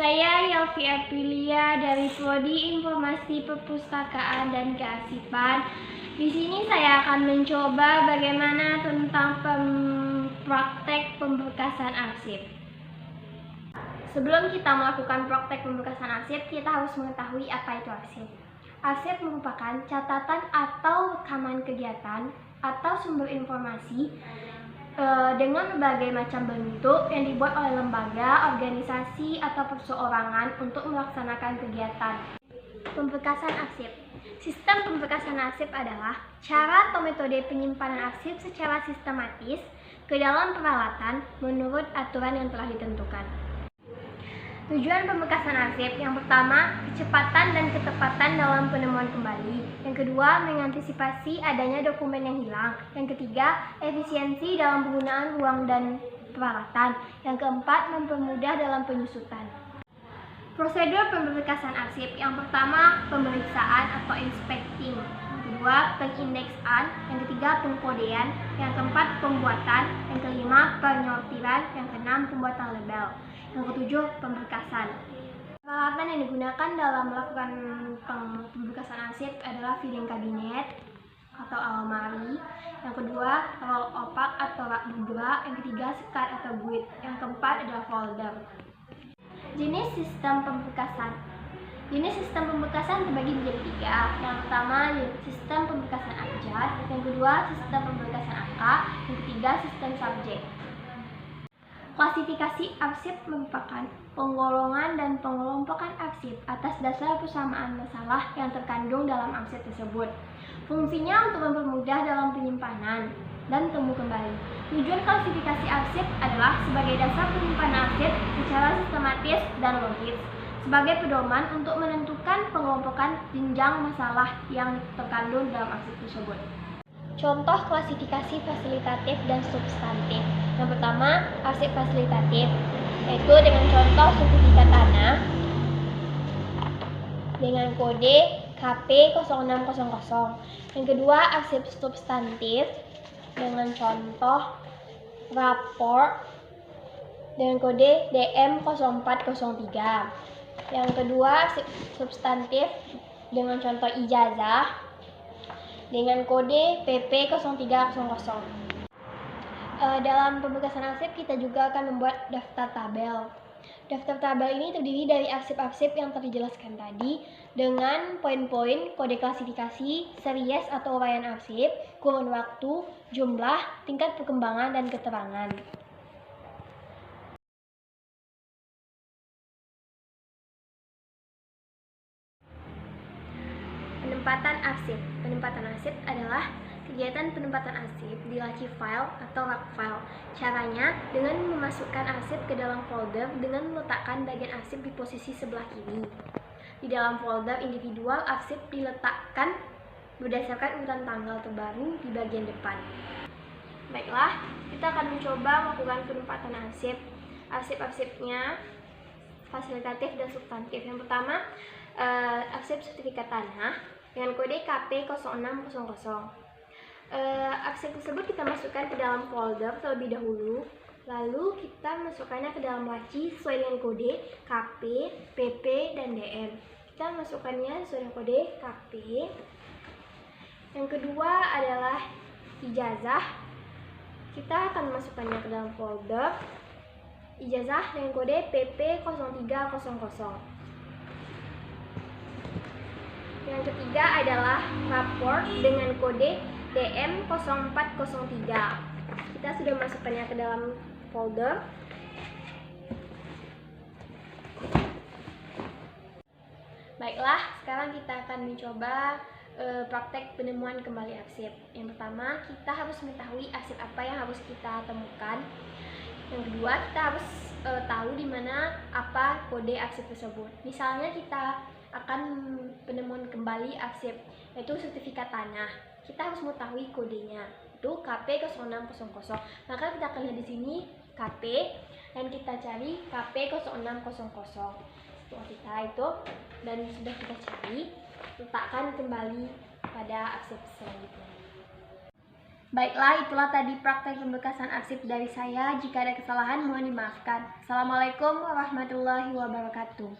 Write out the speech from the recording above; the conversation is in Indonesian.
Saya Yelvi Aprilia dari Prodi Informasi Perpustakaan dan Kearsipan. Di sini saya akan mencoba bagaimana tentang praktek pemberkasan arsip. Sebelum kita melakukan praktek pemberkasan arsip, kita harus mengetahui apa itu arsip. Arsip merupakan catatan atau rekaman kegiatan atau sumber informasi dengan berbagai macam bentuk yang dibuat oleh lembaga, organisasi, atau perseorangan untuk melaksanakan kegiatan. Pemberkasan arsip. Sistem pemberkasan arsip adalah cara atau metode penyimpanan arsip secara sistematis ke dalam peralatan menurut aturan yang telah ditentukan. Tujuan pemberkasan arsip: yang pertama, kecepatan dan ketepatan dalam penemuan kembali. Yang kedua, mengantisipasi adanya dokumen yang hilang. Yang ketiga, efisiensi dalam penggunaan ruang dan peralatan. Yang keempat, mempermudah dalam penyusutan. Prosedur pemberkasan arsip: yang pertama, pemeriksaan atau inspecting. Yang kedua, pengindeksaan. Yang ketiga, pengkodean. Yang keempat, pembuatan. Yang kelima, penyortiran. Yang keenam, pembuatan label. Yang ketujuh, pemberkasan. Peralatan yang digunakan dalam melakukan pemberkasan arsip adalah filing kabinet atau almari. Yang kedua, roll opak atau rak bergerak. Yang ketiga, sekat atau guide. Yang keempat adalah folder. Jenis sistem pemberkasan. Jenis sistem pemberkasan terbagi menjadi tiga. Yang pertama, sistem pemberkasan abjad. Yang kedua, sistem pemberkasan angka. Yang ketiga, sistem subjek. Klasifikasi arsip merupakan penggolongan dan pengelompokan arsip atas dasar persamaan masalah yang terkandung dalam arsip tersebut. Fungsinya untuk mempermudah dalam penyimpanan dan temu kembali. Tujuan klasifikasi arsip adalah sebagai dasar penyimpanan arsip secara sistematis dan logis, sebagai pedoman untuk menentukan pengelompokan jenjang masalah yang terkandung dalam arsip tersebut. Contoh klasifikasi fasilitatif dan substantif. Yang pertama, arsip fasilitatif, yaitu dengan contoh sertifikat tanah dengan kode KP0600. Yang kedua, arsip substantif dengan contoh rapor dengan kode DM0403. Yang kedua, arsip substantif dengan contoh ijazah dengan kode PP0300. Dalam pemberkasan arsip kita juga akan membuat daftar tabel. Daftar tabel ini terdiri dari arsip-arsip yang telah dijelaskan tadi dengan poin-poin, kode klasifikasi, series atau uraian arsip, kurun waktu, jumlah, tingkat perkembangan, dan keterangan. Penempatan arsip. Penempatan arsip adalah kegiatan penempatan arsip di laci file atau rak file. Caranya dengan memasukkan arsip ke dalam folder dengan meletakkan bagian arsip di posisi sebelah kiri. Di dalam folder individual, arsip diletakkan berdasarkan urutan tanggal terbaru di bagian depan. Baiklah, kita akan mencoba melakukan penempatan arsip. Arsip-arsipnya fasilitatif dan substantif. Yang pertama, arsip sertifikat tanah dengan kode KP0600. Arsip tersebut kita masukkan ke dalam folder terlebih dahulu, lalu kita masukkannya ke dalam laci sesuai dengan kode KP, PP, dan DM. Kita masukkannya sesuai dengan kode KP. Yang kedua adalah ijazah. Kita akan masukkannya ke dalam folder ijazah dengan kode PP0300. Yang ketiga adalah rapor dengan kode DM0403. Kita sudah masukkannya ke dalam folder. Baiklah, sekarang kita akan mencoba praktek penemuan kembali arsip. Yang pertama, kita harus mengetahui arsip apa yang harus kita temukan. Yang kedua, kita harus tahu di mana apa kode arsip tersebut. Misalnya kita akan penemuan kembali arsip, yaitu sertifikat tanah. Kita harus mengetahui kodenya, itu KP0600. Maka kita akan lihat di sini KP dan kita cari KP0600. Setelah kita itu dan sudah kita cari, letakkan kembali pada arsip selanjutnya. Baiklah, itulah tadi praktek pembekasan arsip dari saya. Jika ada kesalahan, mohon dimaafkan. Assalamualaikum warahmatullahi wabarakatuh.